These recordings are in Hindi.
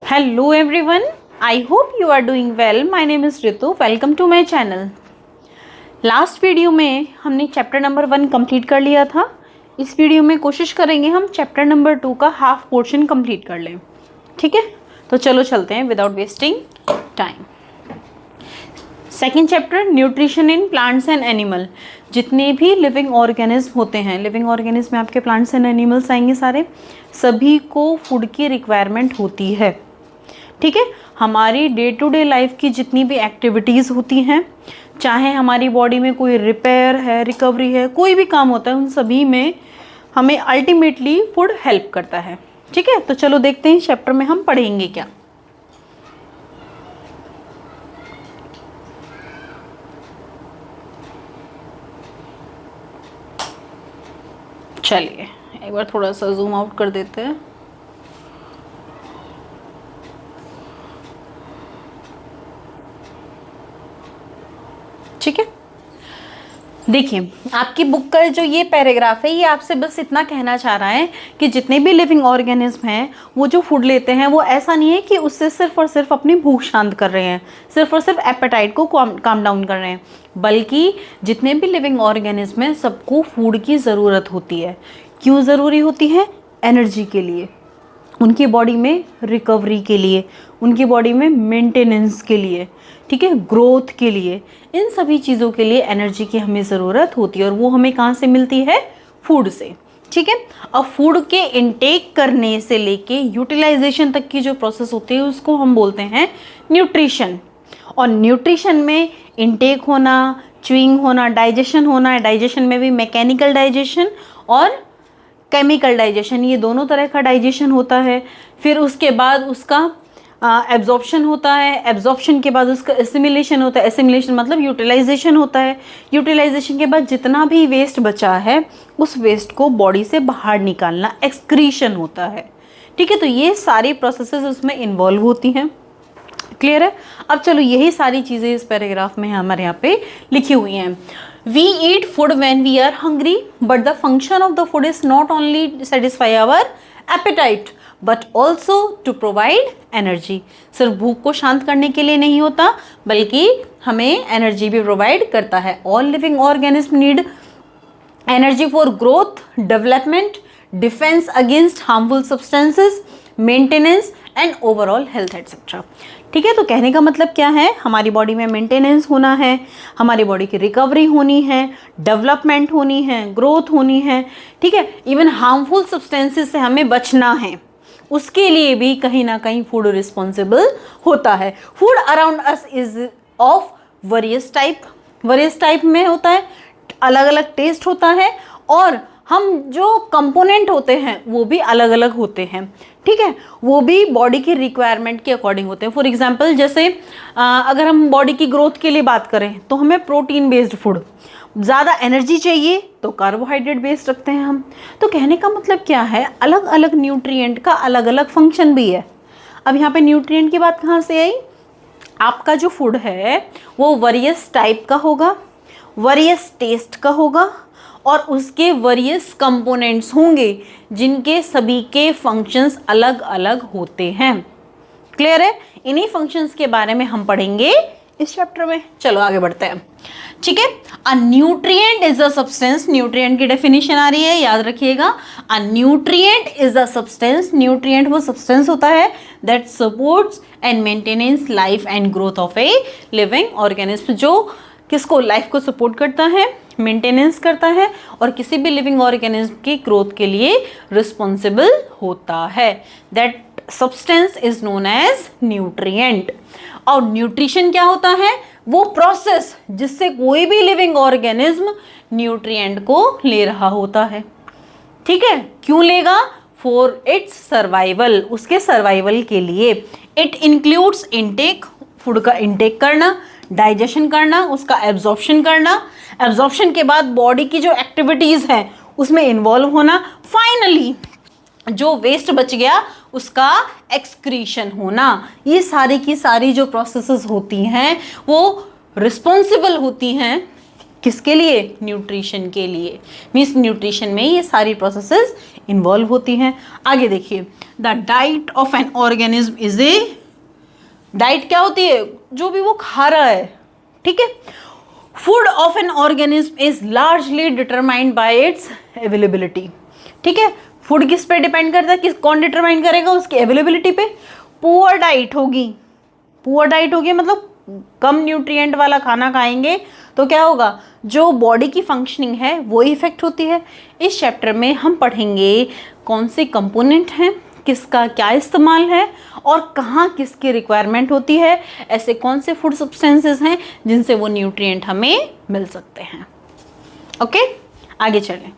Hello everyone, I hope you are doing well. My name is Ritu. Welcome to my channel. Last video में हमने चैप्टर नंबर 1 कंप्लीट कर लिया था. इस वीडियो में कोशिश करेंगे हम चैप्टर नंबर 2 का हाफ पोर्शन कंप्लीट कर लें. ठीक है, तो चलो चलते हैं without wasting time. Second chapter nutrition in plants and animal. जितने भी लिविंग ऑर्गेनिज्म होते हैं, लिविंग ऑर्गेनिज्म में आपके प्लांट्स एंड एनिमल्स आएंगे सारे, सभी को फूड की रिक्वायरमेंट होती है. ठीक है, हमारी डे टू डे लाइफ की जितनी भी एक्टिविटीज़ होती हैं, चाहे हमारी बॉडी में कोई रिपेयर है, रिकवरी है, कोई भी काम होता है, उन सभी में हमें अल्टीमेटली फूड हेल्प करता है. ठीक है, तो चलो देखते हैं इस चैप्टर में हम पढ़ेंगे क्या. चलिए एक बार थोड़ा सा जूम आउट कर देते हैं. ठीक है, देखिए आपकी बुक का जो ये पैराग्राफ है, ये आपसे बस इतना कहना चाह रहा है कि जितने भी लिविंग ऑर्गेनिज्म हैं वो जो फूड लेते हैं, वो ऐसा नहीं है कि उससे सिर्फ और सिर्फ अपनी भूख शांत कर रहे हैं, सिर्फ और सिर्फ एपेटाइट को काम डाउन कर रहे हैं, बल्कि जितने भी लिविंग ऑर्गेनिज्म हैं सबको फूड की ज़रूरत होती है. क्यों ज़रूरी होती है? एनर्जी के लिए, उनकी बॉडी में रिकवरी के लिए, उनकी बॉडी में मेंटेनेंस के लिए, ठीक है, ग्रोथ के लिए, इन सभी चीज़ों के लिए एनर्जी की हमें ज़रूरत होती है. और वो हमें कहाँ से मिलती है? फूड से. ठीक है, अब फूड के इनटेक करने से लेके यूटिलाइजेशन तक की जो प्रोसेस होती है उसको हम बोलते हैं न्यूट्रिशन. और न्यूट्रिशन में इनटेक होना, च्यूइंग होना, डाइजेशन होना, डाइजेशन में भी मैकेनिकल डाइजेशन और केमिकल डाइजेशन, ये दोनों तरह का डाइजेशन होता है. फिर उसके बाद उसका एब्जॉर्प्शन होता है, एब्जॉर्प्शन के बाद उसका एसिमिलेशन होता है, एसिमिलेशन मतलब यूटिलाइजेशन होता है. यूटिलाइजेशन के बाद जितना भी वेस्ट बचा है उस वेस्ट को बॉडी से बाहर निकालना, एक्सक्रीशन होता है. ठीक है, तो ये सारी प्रोसेसेस उसमें इन्वॉल्व होती हैं. क्लियर है? अब चलो यही सारी चीज़ें इस पैराग्राफ में हमारे यहाँ पे लिखी हुई हैं. We eat food when we are hungry, but the function of the food is not only satisfy our appetite, but also to provide energy. सिर्फ भूख को शांत करने के लिए नहीं होता, बल्कि हमें एनर्जी भी प्रोवाइड करता है. All living organisms need energy for growth, development, defense against harmful substances, maintenance and overall health etcetera. ठीक है, तो कहने का मतलब क्या है? हमारी बॉडी में मेंटेनेंस होना है, हमारी बॉडी की रिकवरी होनी है, डेवलपमेंट होनी है, ग्रोथ होनी है. ठीक है, इवन हार्मफुल सब्सटेंसेस से हमें बचना है, उसके लिए भी कहीं ना कहीं फूड रिस्पॉन्सिबल होता है. Food around us is of various type. Various type में होता है, अलग अलग टेस्ट होता है, और हम जो कंपोनेंट होते हैं वो भी अलग अलग होते हैं. ठीक है, वो भी बॉडी की रिक्वायरमेंट के अकॉर्डिंग होते हैं. फॉर एग्जांपल जैसे अगर हम बॉडी की ग्रोथ के लिए बात करें तो हमें प्रोटीन बेस्ड फूड, ज़्यादा एनर्जी चाहिए तो कार्बोहाइड्रेट बेस्ड रखते हैं हम. तो कहने का मतलब क्या है? अलग अलग न्यूट्रिएंट का अलग अलग फंक्शन भी है. अब यहाँ पे न्यूट्रिएंट की बात कहाँ से आई? आपका जो फूड है वो वेरियस टाइप का होगा, वेरियस टेस्ट का होगा, और उसके वेरियस कंपोनेंट्स होंगे जिनके सभी के फंक्शंस अलग अलग होते हैं. क्लियर है? इन्हीं फंक्शंस के बारे में हम पढ़ेंगे इस चैप्टर में. चलो आगे बढ़ते हैं. ठीक है, अ nutrient is a substance. Nutrient की डेफिनेशन आ रही है, याद रखिएगा. अ nutrient is a substance. Nutrient वो सब्सटेंस होता है that supports and maintenance life and growth of a living organism. जो किसको? लाइफ को सपोर्ट करता है, मेंटेनेंस करता है, और किसी भी लिविंग ऑर्गेनिज्म की ग्रोथ के लिए रिस्पॉन्सिबल होता है. That substance is known as nutrient. और न्यूट्रिशन क्या होता है? वो प्रोसेस जिससे कोई भी लिविंग ऑर्गेनिज्म न्यूट्रिएंट को ले रहा होता है. ठीक है, क्यों लेगा? फॉर इट्स सर्वाइवल, उसके सर्वाइवल के लिए. इट इंक्लूड्स इनटेक, फूड का इनटेक करना, डाइजेशन करना, उसका एब्जॉर्प्शन करना, एब्जॉर्प्शन के बाद बॉडी की जो एक्टिविटीज़ हैं उसमें इन्वॉल्व होना, फाइनली जो वेस्ट बच गया उसका एक्सक्रीशन होना. ये सारी की सारी जो प्रोसेसेस होती हैं वो रिस्पॉन्सिबल होती हैं किसके लिए? न्यूट्रिशन के लिए। मीन्स न्यूट्रिशन में ये सारी प्रोसेसेस इन्वॉल्व होती हैं। आगे देखिए, the diet of an organism is a, diet क्या होती है? जो भी वो खा रहा है, ठीक है। Food of an organism is largely determined by it's availability, ठीक है। फूड किस पे डिपेंड करता है? किस, कौन डिटरमाइन करेगा? उसकी अवेलेबिलिटी पे। पुअर डाइट होगी, पुअर डाइट होगी मतलब कम न्यूट्रिएंट वाला खाना खाएंगे तो क्या होगा? जो बॉडी की फंक्शनिंग है वो इफेक्ट होती है। इस चैप्टर में हम पढ़ेंगे कौन से कंपोनेंट हैं, किसका क्या इस्तेमाल है और कहाँ किसकी रिक्वायरमेंट होती है, ऐसे कौन से फूड सब्सटेंसेस हैं जिनसे वो न्यूट्रिएंट हमें मिल सकते हैं। ओके, आगे चलें।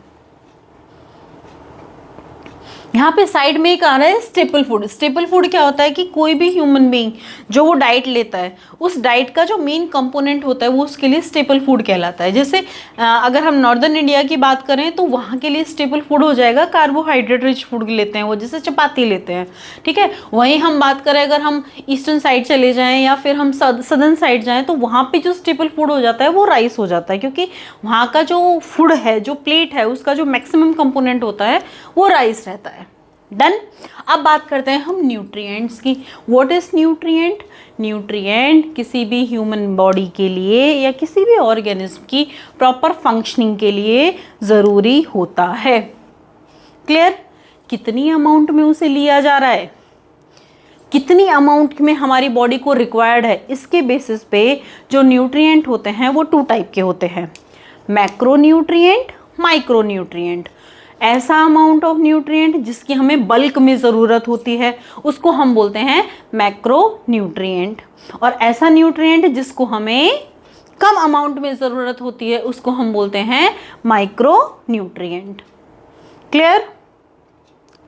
यहाँ पे साइड में एक आ रहा है स्टेपल फूड। स्टेपल फूड क्या होता है कि कोई भी ह्यूमन बीइंग जो वो डाइट लेता है, उस डाइट का जो मेन कंपोनेंट होता है वो उसके लिए स्टेपल फूड कहलाता है। जैसे अगर हम नॉर्दर्न इंडिया की बात करें तो वहाँ के लिए स्टेपल फूड हो जाएगा कार्बोहाइड्रेट रिच फूड लेते हैं वो, जैसे चपाती लेते हैं, ठीक है। वहीं हम बात करें अगर हम ईस्टर्न साइड चले जाएँ या फिर हम सदर्न साइड जाएँ तो वहाँ पर जो स्टेपल फूड हो जाता है वो राइस हो जाता है, क्योंकि वहाँ का जो फूड है, जो प्लेट है, उसका जो मैक्सिमम कंपोनेंट होता है वो राइस रहता है। डन। अब बात करते हैं हम न्यूट्रिएंट्स की। What is nutrient? न्यूट्रिएंट किसी भी ह्यूमन बॉडी के लिए या किसी भी ऑर्गेनिज्म की प्रॉपर फंक्शनिंग के लिए ज़रूरी होता है। क्लियर? कितनी अमाउंट में उसे लिया जा रहा है, कितनी अमाउंट में हमारी बॉडी को रिक्वायर्ड है, इसके बेसिस पे जो न्यूट्रिएंट होते हैं वो 2 टाइप के होते हैं, मैक्रो न्यूट्रिएंट, माइक्रो न्यूट्रिएंट। ऐसा अमाउंट ऑफ न्यूट्रिएंट जिसकी हमें बल्क में ज़रूरत होती है उसको हम बोलते हैं मैक्रो न्यूट्रिएंट, और ऐसा न्यूट्रिएंट जिसको हमें कम अमाउंट में ज़रूरत होती है उसको हम बोलते हैं माइक्रो न्यूट्रिएंट। क्लियर?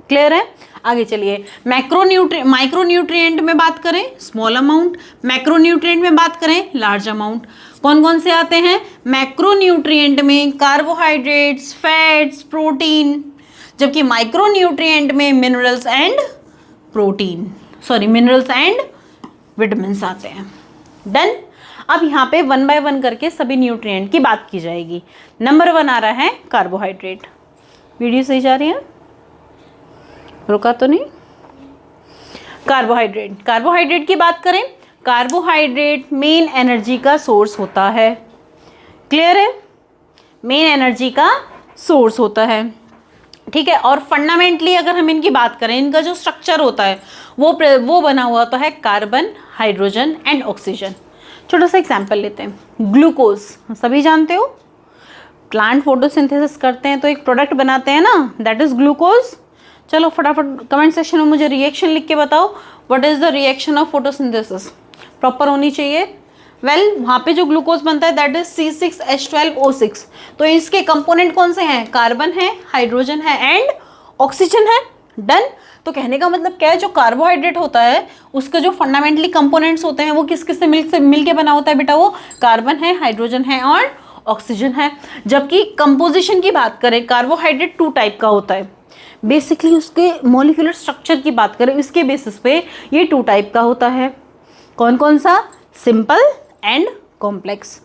क्लियर है? आगे चलिए। माइक्रो न्यूट्रिएंट में बात करें स्मॉल अमाउंट, मैक्रो न्यूट्रिएंट में बात करें लार्ज अमाउंट। कौन कौन से आते हैं? मैक्रो न्यूट्रिएंट में कार्बोहाइड्रेट्स, फैट्स, प्रोटीन, जबकि माइक्रो न्यूट्रिएंट में मिनरल्स एंड विटामिन्स आते हैं। डन। अब यहाँ पे 1 बाय 1 करके सभी न्यूट्रिएंट की बात की जाएगी। नंबर 1 आ रहा है कार्बोहाइड्रेट। वीडियो सही जा रही है? रुका तो नहीं? कार्बोहाइड्रेट की बात करें, कार्बोहाइड्रेट मेन एनर्जी का सोर्स होता है। क्लियर है? मेन एनर्जी का सोर्स होता है, ठीक है। और फंडामेंटली अगर हम इनकी बात करें, इनका जो स्ट्रक्चर होता है वो बना हुआ होता है कार्बन, हाइड्रोजन एंड ऑक्सीजन। छोटा सा एग्जांपल लेते हैं। ग्लूकोज सभी जानते हो, प्लांट फोटोसिंथेसिस करते हैं तो एक प्रोडक्ट बनाते हैं ना, दैट इज ग्लूकोज। चलो फटाफट कमेंट सेक्शन में मुझे रिएक्शन लिख के बताओ, what is the reaction of photosynthesis? Proper होनी चाहिए। वेल, वहाँ पे जो ग्लूकोज बनता है दैट इज C6H12O6। तो इसके कंपोनेंट कौन से हैं? कार्बन है, हाइड्रोजन है एंड ऑक्सीजन है। डन। तो कहने का मतलब क्या है, जो कार्बोहाइड्रेट होता है उसके जो फंडामेंटली कंपोनेंट्स होते हैं वो किस किस से मिल के बना होता है बेटा? वो कार्बन है, हाइड्रोजन है और ऑक्सीजन है। जबकि कंपोजिशन की बात करें, कार्बोहाइड्रेट 2 टाइप का होता है। बेसिकली उसके मॉलिक्यूलर स्ट्रक्चर की बात करें इसके बेसिस पे ये 2 टाइप का होता है। कौन कौन सा? Simple and complex.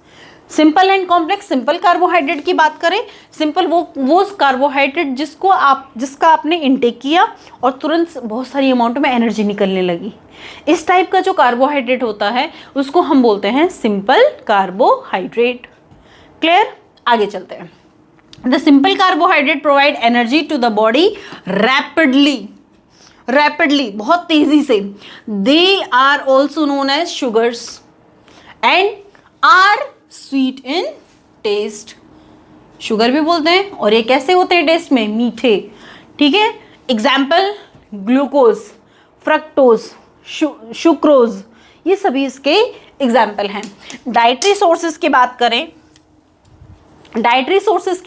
Simple and complex. Simple carbohydrate की बात करें, सिंपल वो कार्बोहाइड्रेट जिसका आपने इंटेक किया और तुरंत बहुत सारी अमाउंट में एनर्जी निकलने लगी, इस टाइप का जो कार्बोहाइड्रेट होता है उसको हम बोलते हैं सिंपल कार्बोहाइड्रेट। क्लियर? आगे चलते हैं। The simple carbohydrate provide energy to the body rapidly, बहुत तेजी से। They are also known as sugars and are sweet in taste. Sugar भी बोलते हैं और ये कैसे होते हैं टेस्ट में? मीठे, ठीक है। एग्जाम्पल ग्लूकोज, फ्रक्टोज, सुक्रोज, ये सभी इसके एग्जाम्पल हैं। डाइटरी सोर्सेज की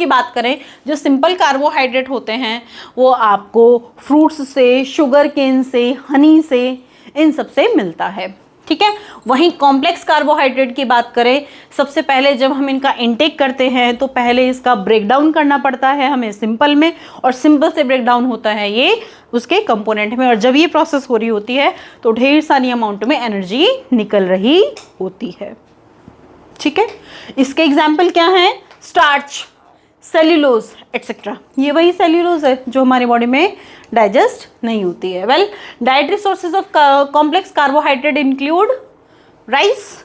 बात करें, जो सिंपल कार्बोहाइड्रेट होते हैं वो आपको फ्रूट्स से, शुगर केन से, हनी से, इन सब से मिलता है, ठीक है। वहीं कॉम्प्लेक्स कार्बोहाइड्रेट की बात करें, सबसे पहले जब हम इनका इंटेक करते हैं तो पहले इसका ब्रेकडाउन करना पड़ता है हमें सिंपल में, और सिंपल से ब्रेकडाउन होता है ये उसके कंपोनेंट में, और जब ये प्रोसेस हो रही होती है तो ढेर सारी अमाउंट में एनर्जी निकल रही होती है, ठीक है, इसके एग्जाम्पल क्या है? Starch, cellulose etcetera. ये वही सेल्यूलोज है जो हमारे बॉडी में डाइजेस्ट नहीं होती है। Well, dietary sources of complex carbohydrate include rice,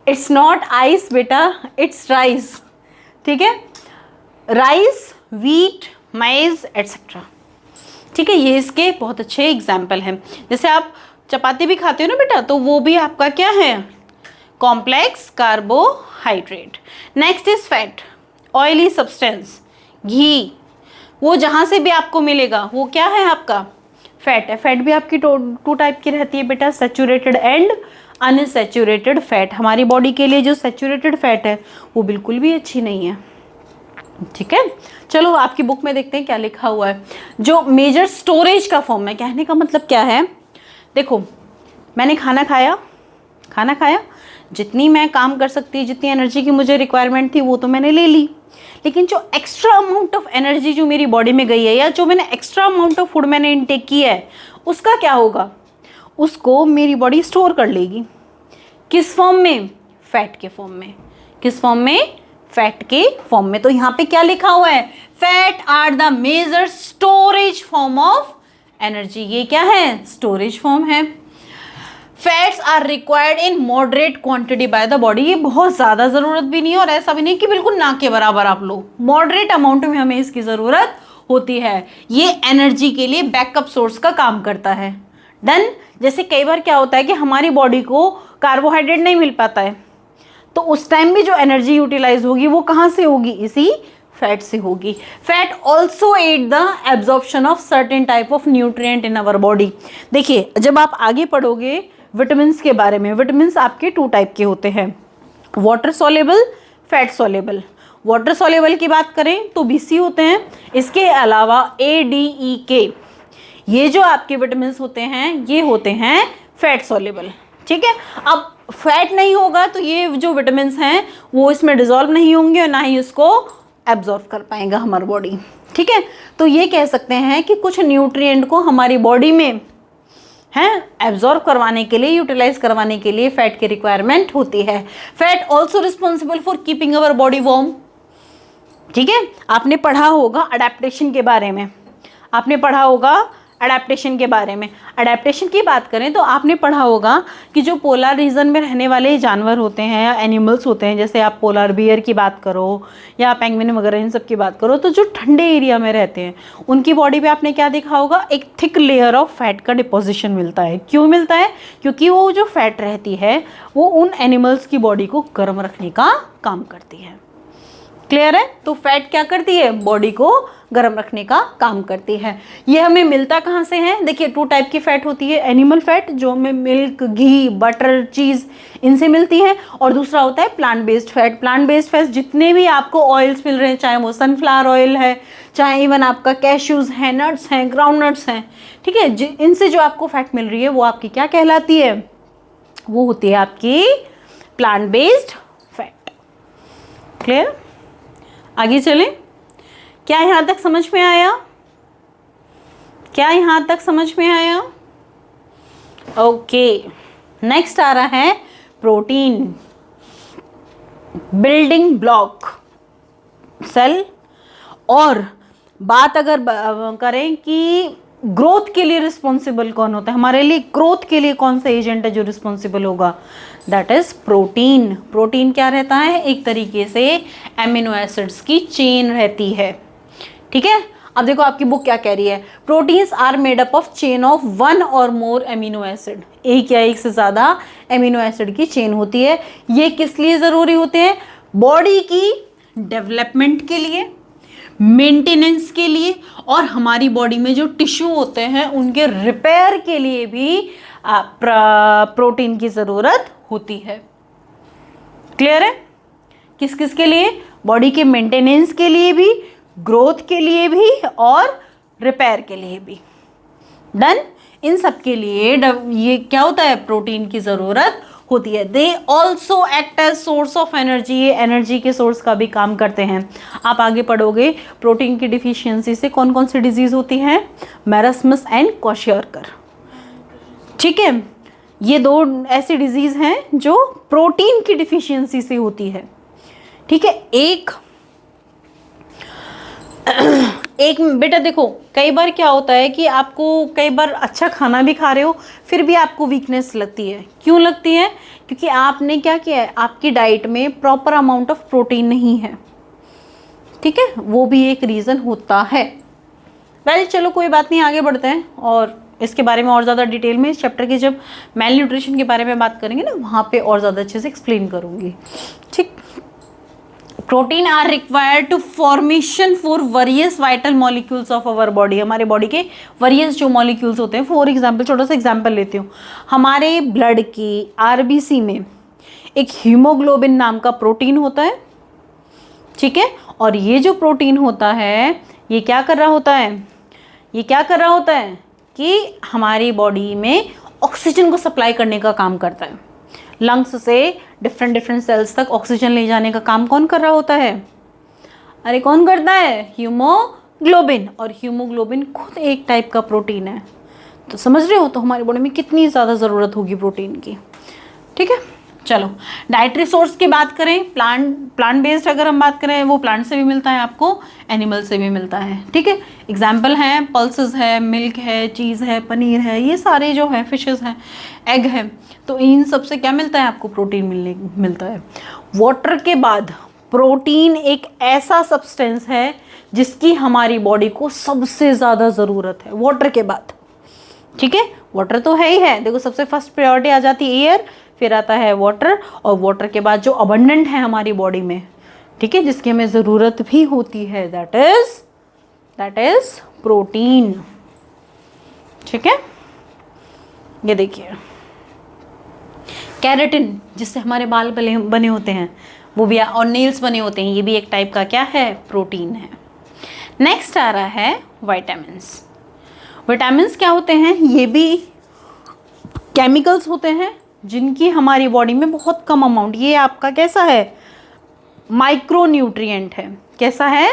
it's not ice बेटा, इट्स राइस, ठीक है, राइस, व्हीट, माइज एटसेट्रा, ठीक है। ये इसके बहुत अच्छे एग्जाम्पल हैं। जैसे आप चपाती भी खाते हो ना बेटा, तो वो भी आपका क्या है? Complex carbohydrate. Next is fat, oily substance, ghee, वो जहाँ से भी आपको मिलेगा वो क्या है? आपका फैट है। फैट भी आपकी टू टाइप की रहती है बेटा, सैचुरेटेड एंड अनसैचुरेटेड फैट। हमारी बॉडी के लिए जो सैचुरेटेड फैट है वो बिल्कुल भी अच्छी नहीं है, ठीक है। चलो आपकी बुक में देखते हैं क्या लिखा हुआ है। जो मेजर स्टोरेज का फॉर्म है, कहने का मतलब क्या है? देखो, मैंने खाना खाया, जितनी मैं काम कर सकती, जितनी एनर्जी की मुझे रिक्वायरमेंट थी वो तो मैंने ले ली, लेकिन जो एक्स्ट्रा अमाउंट ऑफ एनर्जी जो मेरी बॉडी में गई है, या जो मैंने एक्स्ट्रा अमाउंट ऑफ फूड मैंने इनटेक किया है, उसका क्या होगा? उसको मेरी बॉडी स्टोर कर लेगी। किस फॉर्म में? फैट के फॉर्म में। किस फॉर्म में? फैट के फॉर्म में। तो यहाँ पे क्या लिखा हुआ है? Fat are the major storage form of energy. ये क्या है? स्टोरेज फॉर्म है। Fats are required in moderate quantity by the body. ये बहुत ज़्यादा ज़रूरत भी नहीं है और ऐसा भी नहीं कि बिल्कुल ना के बराबर आप लो, मॉडरेट अमाउंट में हमें इसकी ज़रूरत होती है। ये एनर्जी के लिए बैकअप सोर्स का काम करता है। डन। जैसे कई बार क्या होता है कि हमारी बॉडी को कार्बोहाइड्रेट नहीं मिल पाता है, तो उस टाइम भी जो एनर्जी यूटिलाइज होगी वो कहाँ से होगी? इसी फैट से होगी। Fat also aid the absorption of certain type of nutrient in our body. देखिए, जब आप आगे पढ़ोगे विटामिन्स के बारे में, विटामिन्स आपके टू टाइप के होते हैं, water soluble, fat soluble. Water soluble की बात करें तो BC होते हैं। इसके अलावा ADEK, ये जो आपके विटामिन्स होते हैं ये होते हैं फैट सॉल्युबल, ठीक है। अब फैट नहीं होगा तो ये जो विटामिन्स हैं वो इसमें डिजॉल्व नहीं होंगे और ना ही इसको एब्जॉर्ब कर पाएगा हमारी बॉडी, ठीक है। तो ये कह सकते हैं कि कुछ न्यूट्रिएंट को हमारी बॉडी में हैं एब्जॉर्ब करवाने के लिए, यूटिलाइज करवाने के लिए फैट की रिक्वायरमेंट होती है। Fat also responsible for keeping our body warm, ठीक है। आपने पढ़ा होगा अडेप्टेशन के बारे में, आपने पढ़ा होगा अडेप्टेशन के बारे में। अडेप्टेशन की बात करें तो आपने पढ़ा होगा कि जो पोलर रीजन में रहने वाले जानवर होते हैं या एनिमल्स होते हैं, जैसे आप पोलर बियर की बात करो या पेंगुइन वगैरह इन सब की बात करो, तो जो ठंडे एरिया में रहते हैं उनकी बॉडी पे आपने क्या देखा होगा? एक थिक लेयर ऑफ फैट का डिपोजिशन मिलता है। क्यों मिलता है? क्योंकि वो जो फैट रहती है वो उन एनिमल्स की बॉडी को गर्म रखने का काम करती है। क्लियर है? तो फैट क्या करती है? बॉडी को गर्म रखने का काम करती है। ये हमें मिलता कहाँ से है? देखिए, टू टाइप की फैट होती है, एनिमल फैट जो हमें मिल्क, घी, बटर, चीज़ इनसे मिलती है, और दूसरा होता है plant based fat. Plant based fat जितने भी आपको ऑयल्स मिल रहे हैं, चाहे वो सनफ्लावर ऑयल है, चाहे इवन आपका कैश्यूज़ हैं, नट्स हैं, ग्राउंड नट्स हैं, ठीक है, इनसे जो आपको फैट मिल रही है वो आपकी क्या कहलाती है? वो होती है आपकी प्लांट बेस्ड फैट। क्लियर? आगे चलें। क्या यहाँ तक समझ में आया? क्या यहाँ तक समझ में आया? ओके, नेक्स्ट आ रहा है प्रोटीन, बिल्डिंग ब्लॉक सेल। और बात अगर करें कि ग्रोथ के लिए रिस्पॉन्सिबल कौन होता है, हमारे लिए ग्रोथ के लिए कौन सा एजेंट है जो रिस्पॉन्सिबल होगा? That is protein. प्रोटीन क्या रहता है? एक तरीके से एमिनो एसिड्स की चेन रहती है, ठीक है। अब देखो आपकी बुक क्या कह रही है? Proteins are made up of chain of one or more amino acid. एक या एक से ज़्यादा एमिनो एसिड की चेन होती है। ये किस लिए ज़रूरी होते हैं? बॉडी की डेवलपमेंट के लिए, मेंटेनेंस के लिए, और हमारी बॉडी में जो टिश्यू होते हैं उनके रिपेयर के लिए भी प्रोटीन की ज़रूरत होती है। क्लियर है? किस किस के लिए? बॉडी के मेंटेनेंस के लिए भी, ग्रोथ के लिए भी, और रिपेयर के लिए भी। डन। इन सब के लिए ये क्या होता है? प्रोटीन की ज़रूरत होती है। They also act as source of energy. ये एनर्जी के सोर्स का भी काम करते हैं। आप आगे पढ़ोगे प्रोटीन की डिफिशियंसी से कौन कौन सी डिजीज होती है? मैरस्मस एंड क्वाशियरकर, ठीक है। ये दो ऐसी डिजीज हैं जो प्रोटीन की डिफिशियंसी से होती है। ठीक है, एक बेटा देखो, कई बार क्या होता है कि आपको कई बार अच्छा खाना भी खा रहे हो फिर भी आपको वीकनेस लगती है। क्यों लगती है? क्योंकि आपने क्या किया है, आपकी डाइट में प्रॉपर अमाउंट ऑफ प्रोटीन नहीं है। ठीक है, वो भी एक रीज़न होता है। वेल चलो कोई बात नहीं, आगे बढ़ते हैं और इसके बारे में और ज़्यादा डिटेल में इस चैप्टर के जब मेल न्यूट्रिशन के बारे में बात करेंगे ना, वहाँ पे और ज़्यादा अच्छे से एक्सप्लेन करूँगी। ठीक, protein are required to formation for various vital molecules of our body. हमारे बॉडी के वेरियस जो मॉलिक्यूल्स होते हैं, फॉर एग्जांपल छोटा सा एग्जांपल लेती हूँ, हमारे ब्लड की आरबीसी में एक हीमोग्लोबिन नाम का प्रोटीन होता है। ठीक है, और ये जो प्रोटीन होता है ये क्या कर रहा होता है, ये क्या कर रहा होता है कि हमारी बॉडी में ऑक्सीजन को सप्लाई करने का काम करता है। लंग्स से डिफरेंट सेल्स तक ऑक्सीजन ले जाने का काम कौन कर रहा होता है? अरे कौन करता है? हीमोग्लोबिन। और हीमोग्लोबिन खुद एक टाइप का प्रोटीन है। तो समझ रहे हो, तो हमारी बॉडी में कितनी ज़्यादा ज़रूरत होगी प्रोटीन की। ठीक है, चलो डाइटरी सोर्स की बात करें, प्लांट बेस्ड अगर हम बात करें, वो प्लांट से भी मिलता है आपको, एनिमल से भी मिलता है। ठीक है, एग्जाम्पल हैं पल्सेस है, मिल्क है, चीज़ है, पनीर है, ये सारे जो है फिशेस हैं, एग है। तो इन सब से क्या मिलता है आपको? प्रोटीन मिलता है। वाटर के बाद प्रोटीन एक ऐसा सब्सटेंस है जिसकी हमारी बॉडी को सबसे ज़्यादा ज़रूरत है वाटर के बाद। ठीक है, वाटर तो है ही है, देखो सबसे फर्स्ट प्रायोरिटी आ जाती है एयर, फिर आता है वाटर, और वाटर के बाद जो अबंडेंट है हमारी बॉडी में, ठीक है, जिसकी हमें ज़रूरत भी होती है, दैट इज प्रोटीन। ठीक है, ये देखिए कैरेटिन, जिससे हमारे बाल बने होते हैं वो भी, और नेल्स बने होते हैं, ये भी एक टाइप का क्या है? प्रोटीन है। नेक्स्ट आ रहा है विटामिन्स। विटामिन्स क्या होते हैं? ये भी केमिकल्स होते हैं जिनकी हमारी बॉडी में बहुत कम अमाउंट, ये आपका कैसा है? माइक्रो न्यूट्रिएंट है। कैसा है?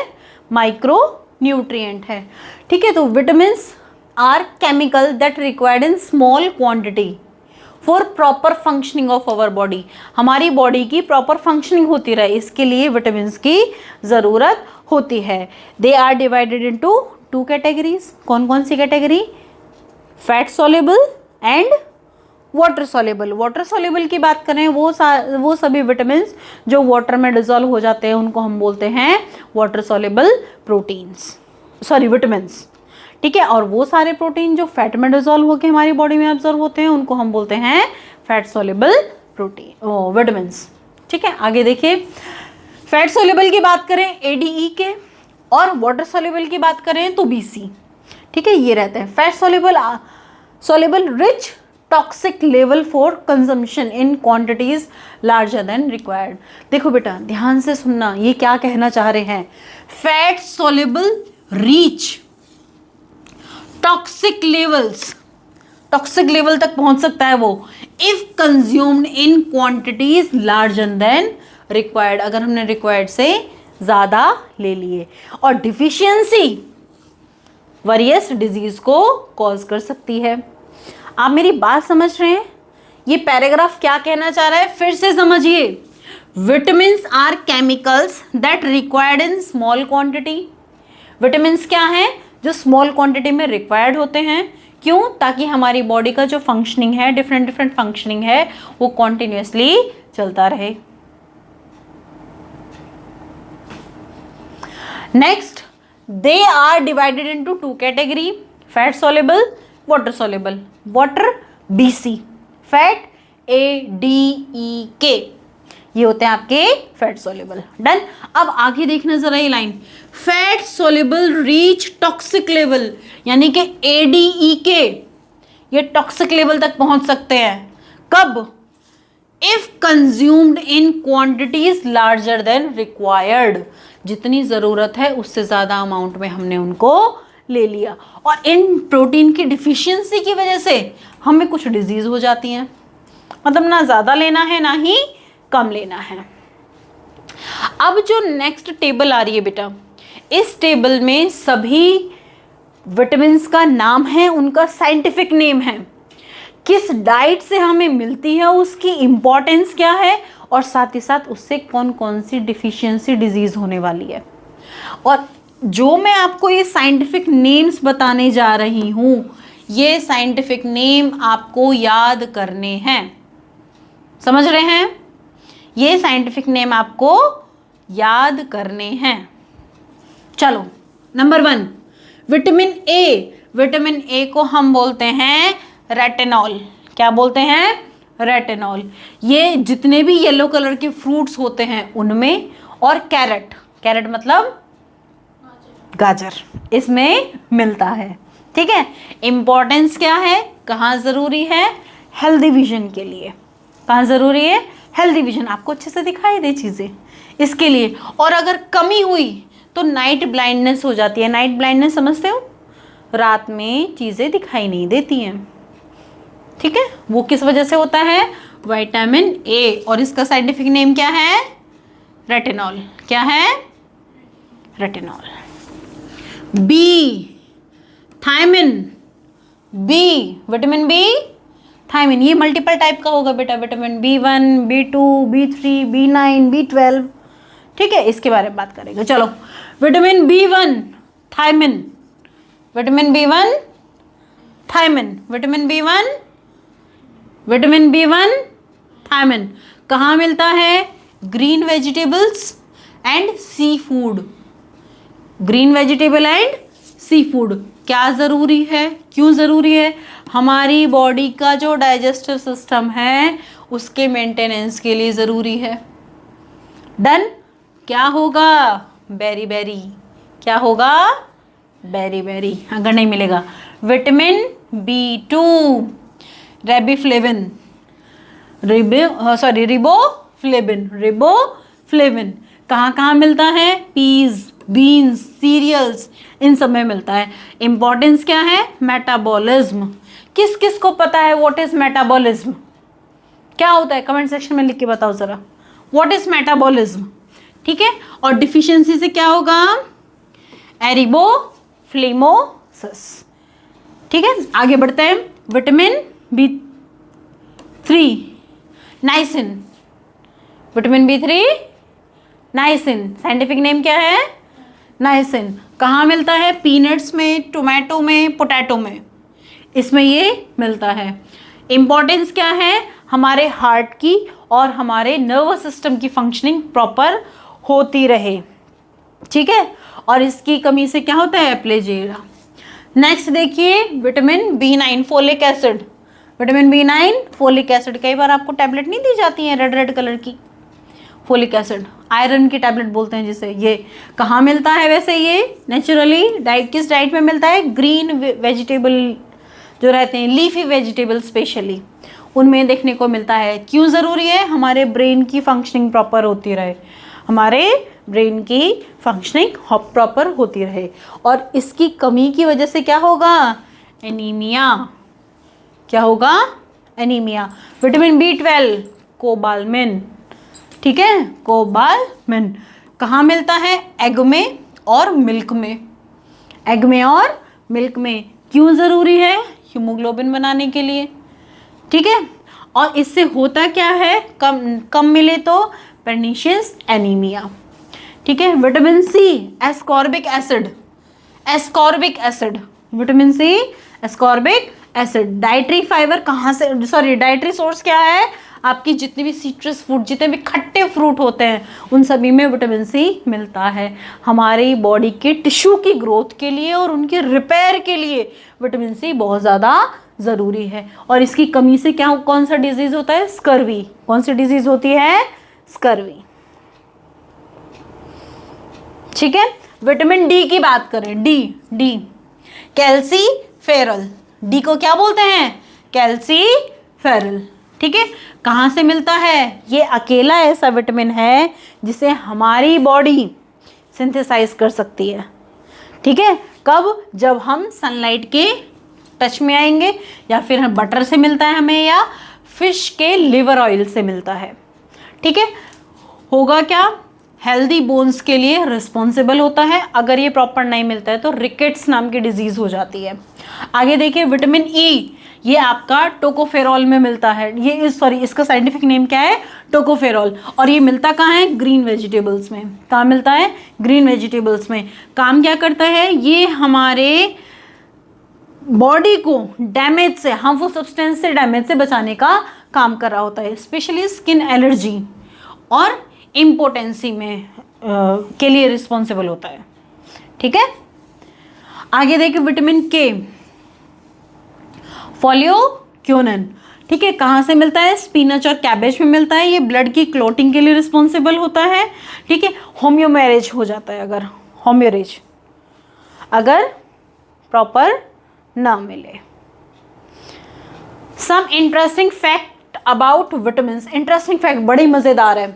माइक्रो न्यूट्रिएंट है। ठीक है, तो vitamins are chemical that required in small quantity for proper functioning of our body. हमारी बॉडी की प्रॉपर फंक्शनिंग होती रहे, इसके लिए विटामिन्स की ज़रूरत होती है। They are divided into 2 categories. कौन कौन सी category? Fat soluble and water soluble. Water soluble की बात करें, वो सभी विटामिन्स जो वाटर में डिजोल्व हो जाते हैं उनको हम बोलते हैं वाटर सॉल्युबल विटामिन्स। ठीक है, और वो सारे प्रोटीन जो फैट में डिजोल्व होकर हमारी बॉडी में ऑब्जर्व होते हैं उनको हम बोलते हैं फैट सॉल्युबल विटामिन्स। ठीक है, आगे देखिए, फैट सॉल्युबल की बात करें ADE और वाटर सॉल्युबल की बात करें तो BC। ठीक है, ये रहते हैं fat soluble rich toxic level for consumption in quantities larger than required. देखो बेटा ध्यान से सुनना, ये क्या कहना चाह रहे हैं? Fat soluble rich toxic level तक पहुंच सकता है वो if consumed in quantities larger than required, अगर हमने रिक्वायर्ड से ज्यादा ले लिए। और डिफिशियंसी वेरियस डिजीज को कॉज कर सकती है। आप मेरी बात समझ रहे हैं? ये पैराग्राफ क्या कहना चाह रहा है फिर से समझिए। Vitamins are chemicals that required in small quantity. Vitamins क्या हैं? जो स्मॉल क्वांटिटी में रिक्वायर्ड होते हैं। क्यों? ताकि हमारी बॉडी का जो फंक्शनिंग है, डिफरेंट फंक्शनिंग है, वो कॉन्टिन्यूसली चलता रहे। Next, they are divided into 2 category, fat soluble, water soluble. Water BC, fat ADEK, ये होते हैं आपके फैट सॉल्युबल। डन। अब आगे देखना जरा ये line, fat soluble reach toxic level, यानी कि ADEK ये टॉक्सिक लेवल तक पहुंच सकते हैं। कब? If consumed in quantities larger than required, जितनी जरूरत है उससे ज्यादा अमाउंट में हमने उनको ले लिया। और इन प्रोटीन की डिफिशियंसी की वजह से हमें कुछ डिजीज हो जाती हैं, मतलब ना ज्यादा लेना है ना ही कम लेना है। अब जो नेक्स्ट टेबल आ रही है बेटा, इस टेबल में सभी विटामिन्स का नाम है, उनका साइंटिफिक नेम है। किस डाइट से हमें मिलती है, उसकी इम्पोर्टेंस क्या है, और साथ ही साथ उससे कौन कौन सी डिफिशियंसी डिजीज होने वाली है। और जो मैं आपको ये साइंटिफिक नेम्स बताने जा रही हूँ, ये साइंटिफिक नेम आपको याद करने हैं। समझ रहे हैं? ये साइंटिफिक नेम आपको याद करने हैं। चलो, number 1, vitamin A. Vitamin A को हम बोलते हैं रेटिनॉल। क्या बोलते हैं? रेटिनॉल। ये जितने भी येलो कलर के फ्रूट्स होते हैं उनमें, और कैरेट, कैरेट मतलब गाजर, इसमें मिलता है। ठीक है। इंपॉर्टेंस क्या है, कहाँ ज़रूरी है? हेल्दी विजन के लिए। कहाँ ज़रूरी है? हेल्दी विजन, आपको अच्छे से दिखाई दे चीज़ें, इसके लिए। और अगर कमी हुई तो नाइट ब्लाइंडनेस हो जाती है। नाइट ब्लाइंडनेस समझते हो? रात में चीज़ें दिखाई नहीं देती हैं। ठीक है, वो किस वजह से होता है? Vitamin A. और इसका साइंटिफिक नेम क्या है? रेटिनॉल। क्या है? Retinol. B, thiamine. B, vitamin B, thiamine. ये मल्टीपल टाइप का होगा बेटा, vitamin B1, B2, B3, B9, B12। ठीक है, इसके बारे में बात करेंगे। चलो, vitamin B1, thiamine. Vitamin B1, thiamine. Vitamin B1, vitamin B1, thiamine कहाँ मिलता है? Green vegetables and seafood. Green vegetable and seafood. क्या ज़रूरी है, क्यों ज़रूरी है? हमारी बॉडी का जो डाइजेस्टिव सिस्टम है उसके मेंटेनेंस के लिए ज़रूरी है। डन। क्या होगा? Beriberi. क्या होगा? Beriberi. अगर नहीं मिलेगा, विटामिन B2, रेबिफ्लेविन, रिबोफ्लेविन। रिबोफ्लेविन कहाँ कहाँ मिलता है? पीज, बीन्स, सीरियल्स, इन सब में मिलता है। इंपॉर्टेंस क्या है? मेटाबॉलिज्म। किस किस को पता है व्हाट इज मेटाबॉलिज्म? क्या होता है? कमेंट सेक्शन में लिख के बताओ जरा, व्हाट इज मेटाबॉलिज्म। ठीक है। और डिफिशियंसी से क्या होगा? एरिबोफ्लेमोसिस। ठीक है, आगे बढ़ते हैं। Vitamin B3, niacin. Vitamin B3, niacin. Scientific name क्या है? नाइसिन। कहाँ मिलता है? पीनट्स में, टोमेटो में, पोटैटो में, इसमें ये मिलता है। इम्पॉर्टेंस क्या है? हमारे हार्ट की और हमारे नर्वस सिस्टम की फंक्शनिंग प्रॉपर होती रहे। ठीक है। और इसकी कमी से क्या होता है? एप्लेजिया। नेक्स्ट देखिए, vitamin B9, folic acid. Vitamin B9, folic acid. कई बार आपको टैबलेट नहीं दी जाती है रेड रेड कलर की, फोलिक एसिड, आयरन की टैबलेट बोलते हैं जिसे। ये कहाँ मिलता है वैसे? ये नेचुरली डाइट, किस डाइट में मिलता है? ग्रीन वेजिटेबल जो रहते हैं, लीफी वेजिटेबल स्पेशली, उनमें देखने को मिलता है। क्यों ज़रूरी है? हमारे ब्रेन की फंक्शनिंग प्रॉपर होती रहे, हमारे ब्रेन की फंक्शनिंग प्रॉपर होती रहे। और इसकी कमी की वजह से क्या होगा? एनीमिया। क्या होगा? एनीमिया। Vitamin B12, cobalamin. ठीक है, कोबालमिन कहाँ मिलता है? एग में और मिल्क में। एग में और मिल्क में। क्यों ज़रूरी है? हीमोग्लोबिन बनाने के लिए। ठीक है। और इससे होता क्या है? कम मिले तो पर्निशियस एनीमिया। ठीक है। Vitamin C, ascorbic acid. Ascorbic acid, vitamin C, ascorbic acid. Dietary fibre कहाँ से, डाइटरी सोर्स क्या है? आपकी जितनी भी सिट्रस फ्रूट, जितने भी खट्टे फ्रूट होते हैं, उन सभी में विटामिन C मिलता है। हमारी बॉडी के टिश्यू की ग्रोथ के लिए और उनके रिपेयर के लिए विटामिन C बहुत ज़्यादा ज़रूरी है। और इसकी कमी से क्या, कौन सा डिजीज़ होता है? स्कर्वी। कौन सी डिजीज़ होती है? स्कर्वी। ठीक है। विटामिन D की बात करें, डी, कैल्सीफेरल। डी को क्या बोलते हैं? कैल्सीफेरल। ठीक है। कहाँ से मिलता है? ये अकेला ऐसा विटामिन है जिसे हमारी बॉडी सिंथेसाइज कर सकती है। ठीक है। कब? जब हम सनलाइट के टच में आएंगे, या फिर बटर से मिलता है हमें, या फिश के लिवर ऑयल से मिलता है। ठीक है। होगा क्या? हेल्दी बोन्स के लिए रिस्पॉन्सिबल होता है। अगर ये प्रॉपर नहीं मिलता है तो रिकेट्स नाम की डिजीज़ हो जाती है। आगे देखिए, विटामिन E, ये आपका टोकोफेरॉल में मिलता है। ये सॉरी, इसका साइंटिफिक नेम क्या है? टोकोफेरॉल। और ये मिलता कहाँ है? ग्रीन वेजिटेबल्स में। कहाँ मिलता है? ग्रीन वेजिटेबल्स में। काम क्या करता है? ये हमारे बॉडी को डैमेज से, हार्मफुल सब्सटेंस से, डैमेज से बचाने का काम कर रहा होता है, स्पेशली स्किन एलर्जी और इम्पोटेंसी में के लिए रिस्पॉन्सिबल होता है। ठीक है, आगे देखिए विटामिन के, फोलियोक्विनोन। ठीक है, कहाँ से मिलता है? स्पिनच और कैबेज में मिलता है। ये ब्लड की क्लोटिंग के लिए रिस्पॉन्सिबल होता है। ठीक है, होम्योमेरेज हो जाता है अगर होम्योरेज अगर प्रॉपर ना मिले। Some interesting fact about vitamin. Interesting fact बड़ी मजेदार है।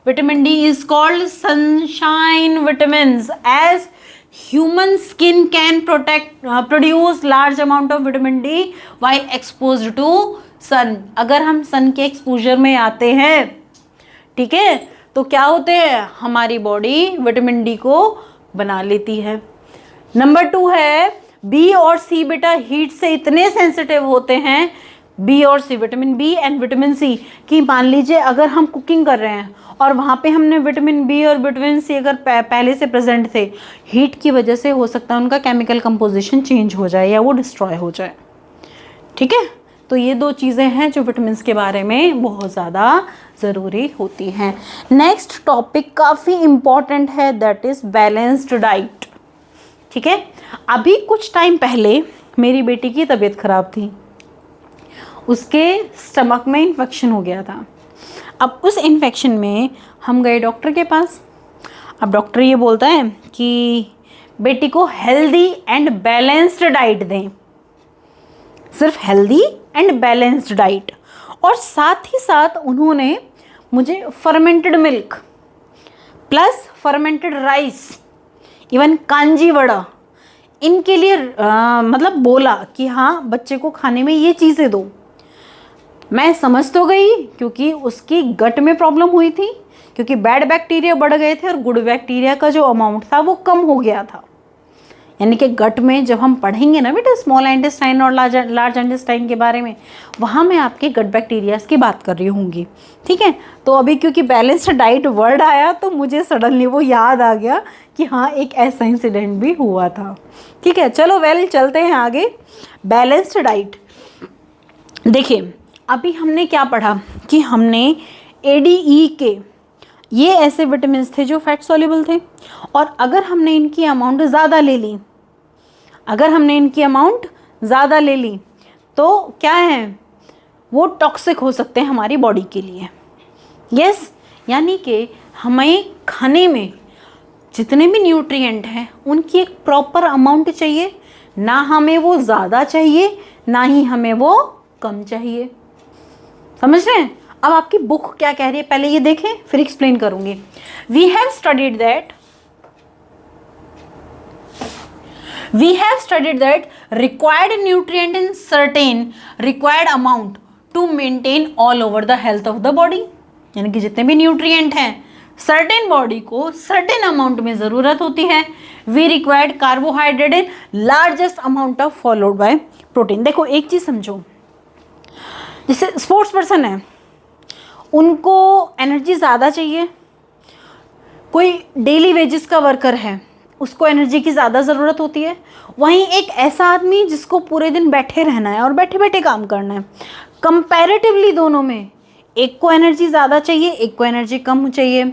Vitamin D is called sunshine vitamin as human skin can produce large amount of vitamin D while exposed to sun। अगर हम सन के एक्सपोजर में आते हैं, ठीक है, तो क्या होते हैं? हमारी बॉडी विटामिन डी को बना लेती है। नंबर 2 है बी और सी बेटा हीट से इतने सेंसिटिव होते हैं, बी और C, vitamin B and vitamin C, कि मान लीजिए अगर हम कुकिंग कर रहे हैं और वहाँ पे हमने विटामिन बी और विटामिन सी अगर पहले से प्रेजेंट थे, हीट की वजह से हो सकता है उनका केमिकल कंपोजिशन चेंज हो जाए या वो डिस्ट्रॉय हो जाए। ठीक है, तो ये 2 चीज़ें हैं जो विटामिन के बारे में बहुत ज़्यादा ज़रूरी होती हैं। नेक्स्ट टॉपिक काफ़ी इम्पॉर्टेंट है, दैट इज़ बैलेंस्ड डाइट। ठीक है, अभी कुछ टाइम पहले मेरी बेटी की तबीयत ख़राब थी, उसके स्टमक में इन्फेक्शन हो गया था। अब उस इन्फेक्शन में हम गए डॉक्टर के पास। अब डॉक्टर ये बोलता है कि बेटी को हेल्दी एंड बैलेंस्ड डाइट दें, सिर्फ हेल्दी एंड बैलेंस्ड डाइट। और साथ ही साथ उन्होंने मुझे fermented milk plus fermented rice, even kanji vada, इनके लिए मतलब बोला कि हाँ बच्चे को खाने में ये चीज़ें दो। मैं समझ तो गई क्योंकि उसकी गट में प्रॉब्लम हुई थी, क्योंकि बैड बैक्टीरिया बढ़ गए थे और गुड बैक्टीरिया का जो अमाउंट था वो कम हो गया था। यानी कि गट में जब हम पढ़ेंगे ना बेटा स्मॉल इंटेस्टाइन और लार्ज इंटेस्टाइन के बारे में, वहाँ मैं आपके गट बैक्टीरियाज की बात कर रही होंगी। ठीक है, तो अभी क्योंकि बैलेंस्ड डाइट वर्ड आया तो मुझे सडनली वो याद आ गया कि हाँ एक ऐसा इंसिडेंट भी हुआ था। ठीक है, चलो चलते हैं आगे। बैलेंस्ड डाइट, देखिए अभी हमने क्या पढ़ा कि हमने ADE ये ऐसे विटामिन थे जो फैट सॉल्युबल थे, और अगर हमने इनकी अमाउंट ज़्यादा ले ली तो क्या है, वो टॉक्सिक हो सकते हैं हमारी बॉडी के लिए। यस, यानी कि हमें खाने में जितने भी न्यूट्रिएंट हैं उनकी एक प्रॉपर अमाउंट चाहिए, ना हमें वो ज़्यादा चाहिए ना ही हमें वो कम चाहिए। समझ रहे हैं? अब आपकी बुक क्या कह रही है पहले ये देखें, फिर एक्सप्लेन करूंगी। We have studied that required nutrient in certain required amount to maintain all over the health of the body. यानी कि जितने भी न्यूट्रिएंट हैं सर्टेन बॉडी को सर्टेन अमाउंट में ज़रूरत होती है। We required carbohydrate in largest amount of followed by protein. देखो एक चीज़ समझो, जैसे स्पोर्ट्स पर्सन है उनको एनर्जी ज़्यादा चाहिए, कोई डेली वेजेस का वर्कर है उसको एनर्जी की ज़्यादा ज़रूरत होती है, वहीं एक ऐसा आदमी जिसको पूरे दिन बैठे रहना है और बैठे बैठे काम करना है, कंपैरेटिवली दोनों में एक को एनर्जी ज़्यादा चाहिए एक को एनर्जी कम चाहिए,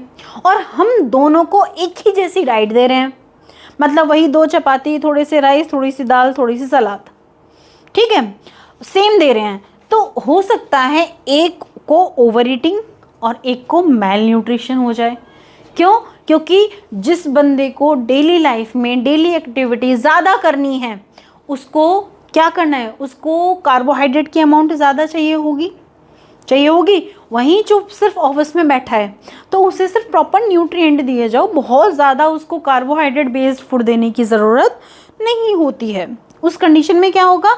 और हम दोनों को एक ही जैसी डाइट दे रहे हैं। मतलब वही 2 चपाती, थोड़े से राइस, थोड़ी सी दाल, थोड़ी सी सलाद, ठीक है, सेम दे रहे हैं। तो हो सकता है एक को ओवर ईटिंग और एक को मैल न्यूट्रिशन हो जाए। क्यों? क्योंकि जिस बंदे को डेली लाइफ में डेली एक्टिविटी ज़्यादा करनी है उसको क्या करना है, उसको कार्बोहाइड्रेट की अमाउंट ज़्यादा चाहिए होगी। वहीं जो सिर्फ ऑफिस में बैठा है तो उसे सिर्फ प्रॉपर न्यूट्रिएंट दिए जाओ, बहुत ज़्यादा उसको कार्बोहाइड्रेट बेस्ड फूड देने की ज़रूरत नहीं होती है। उस कंडीशन में क्या होगा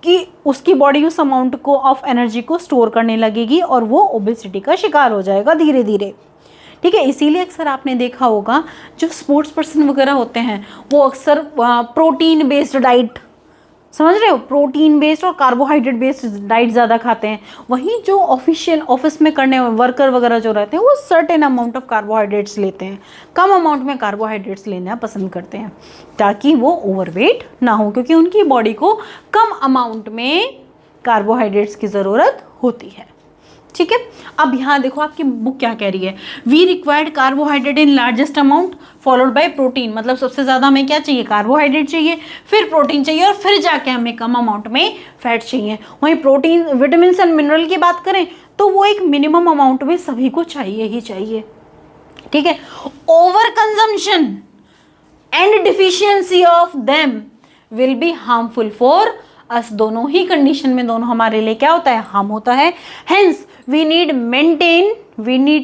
कि उसकी बॉडी उस अमाउंट को ऑफ एनर्जी को स्टोर करने लगेगी और वो ओबेसिटी का शिकार हो जाएगा धीरे धीरे। ठीक है, इसीलिए अक्सर आपने देखा होगा जो स्पोर्ट्स पर्सन वगैरह होते हैं वो अक्सर प्रोटीन बेस्ड डाइट समझ रहे हो, प्रोटीन बेस्ड और कार्बोहाइड्रेट बेस्ड डाइट ज़्यादा खाते हैं। वहीं जो ऑफिशियल ऑफिस में करने वर्कर वगैरह जो रहते हैं वो सर्टेन अमाउंट ऑफ कार्बोहाइड्रेट्स लेते हैं, कम अमाउंट में कार्बोहाइड्रेट्स लेना पसंद करते हैं ताकि वो ओवरवेट ना हो, क्योंकि उनकी बॉडी को कम अमाउंट में कार्बोहाइड्रेट्स की ज़रूरत होती है। ठीक है, अब यहाँ देखो आपकी बुक क्या कह रही है, we required carbohydrate in largest amount followed by protein, मतलब सबसे ज़्यादा हमें क्या चाहिए, कार्बोहाइड्रेट चाहिए, फिर प्रोटीन चाहिए और फिर जाके हमें कम अमाउंट में फैट चाहिए। वहीं प्रोटीन, विटामिन एंड मिनरल की बात करें तो वो एक मिनिमम अमाउंट में सभी को चाहिए ही चाहिए। ठीक है, over consumption and deficiency of them will be harmful for us, दोनों ही कंडीशन में दोनों हमारे लिए क्या होता है, हार्म होता है। Hence we need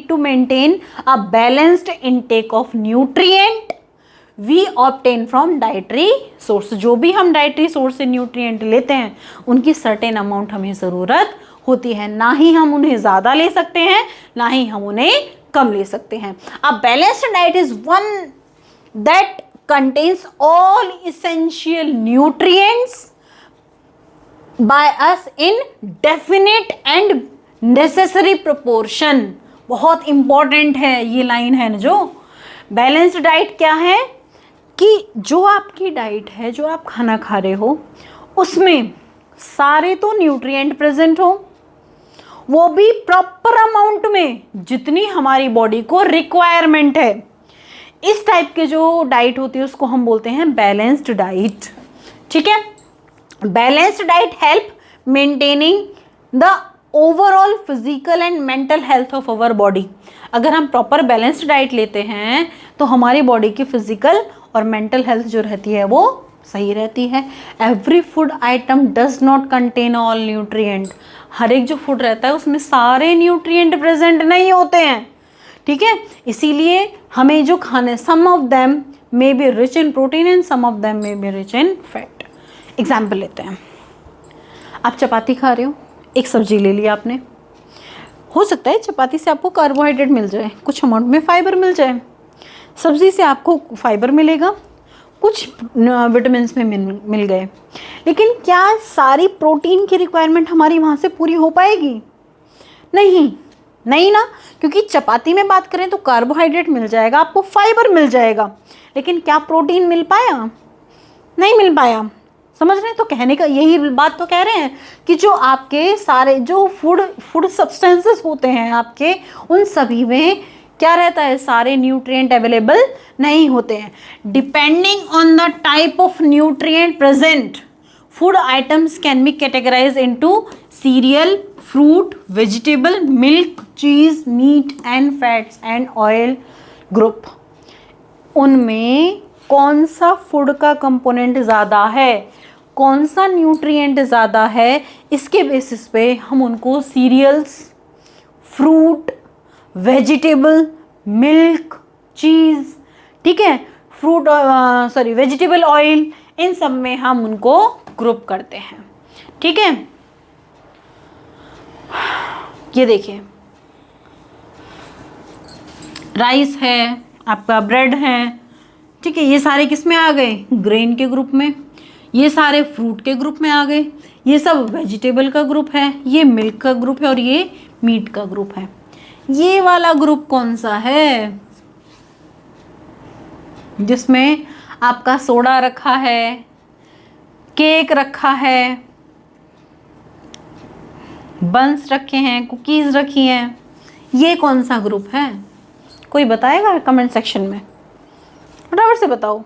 to maintain a balanced intake of nutrient we obtain from dietary source। जो भी हम डाइटरी सोर्स से न्यूट्रिएंट लेते हैं उनकी सर्टेन अमाउंट हमें ज़रूरत होती है, ना ही हम उन्हें ज़्यादा ले सकते हैं ना ही हम उन्हें कम ले सकते हैं। A balanced diet is one that contains all essential nutrients by us in definite and necessary proportion. बहुत इंपॉर्टेंट है ये लाइन है ना, जो बैलेंस्ड डाइट क्या है कि जो आपकी डाइट है, जो आप खाना खा रहे हो उसमें सारे तो न्यूट्रिएंट प्रेजेंट हो, वो भी प्रॉपर अमाउंट में जितनी हमारी बॉडी को रिक्वायरमेंट है। इस टाइप के जो डाइट होती है उसको हम बोलते हैं बैलेंस्ड डाइट। ठीक है, balanced diet help maintaining the overall physical and mental health of our body. अगर हम प्रॉपर बैलेंस्ड डाइट लेते हैं तो हमारी बॉडी की फिजिकल और मेंटल हेल्थ जो रहती है वो सही रहती है। Every food item does not contain all nutrient, हर एक जो फूड रहता है उसमें सारे न्यूट्रिएंट प्रेजेंट नहीं होते हैं। ठीक है, इसीलिए हमें जो खाने, some of them may be rich in protein and some of them may be rich in fat. Example लेते हैं, आप चपाती खा रहे हो, एक सब्जी ले लिया आपने, हो सकता है चपाती से आपको कार्बोहाइड्रेट मिल जाए, कुछ अमाउंट में फाइबर मिल जाए, सब्जी से आपको फाइबर मिलेगा, कुछ विटामिन में मिल गए, लेकिन क्या सारी प्रोटीन की रिक्वायरमेंट हमारी वहाँ से पूरी हो पाएगी? नहीं ना, क्योंकि चपाती में बात करें तो कार्बोहाइड्रेट मिल जाएगा, आपको फाइबर मिल जाएगा, लेकिन क्या प्रोटीन मिल पाया? नहीं मिल पाया। समझ रहे हैं? तो कहने का यही बात तो कह रहे हैं कि जो आपके सारे जो फूड सब्सटेंसेस होते हैं आपके, उन सभी में क्या रहता है, सारे न्यूट्रिएंट अवेलेबल नहीं होते हैं। Depending on the type of nutrient present, food items can be categorise into cereal, fruit, vegetable, milk, cheese, meat and fats and oil group. उनमें कौन सा फूड का कंपोनेंट ज़्यादा है, कौन सा न्यूट्रिएंट ज़्यादा है, इसके बेसिस पे हम उनको सीरियल्स, फ्रूट, वेजिटेबल, मिल्क, चीज़, ठीक है, वेजिटेबल ऑयल, इन सब में हम उनको ग्रुप करते हैं। ठीक है, ये देखिए राइस है, आपका ब्रेड है, ठीक है, ये सारे किस में आ गए, ग्रेन के ग्रुप में, ये सारे फ्रूट के ग्रुप में आ गए, ये सब वेजिटेबल का ग्रुप है, ये मिल्क का ग्रुप है और ये मीट का ग्रुप है। ये वाला ग्रुप कौन सा है, जिसमें आपका सोडा रखा है, केक रखा है, बंस रखे हैं, कुकीज़ रखी हैं, ये कौन सा ग्रुप है? कोई बताएगा कमेंट सेक्शन में, फटाफट से बताओ।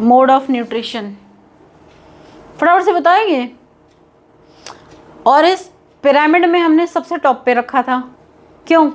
मोड ऑफ न्यूट्रिशन फटाफट से बताएंगे। और इस पिरामिड में हमने सबसे टॉप पे रखा था, क्यों?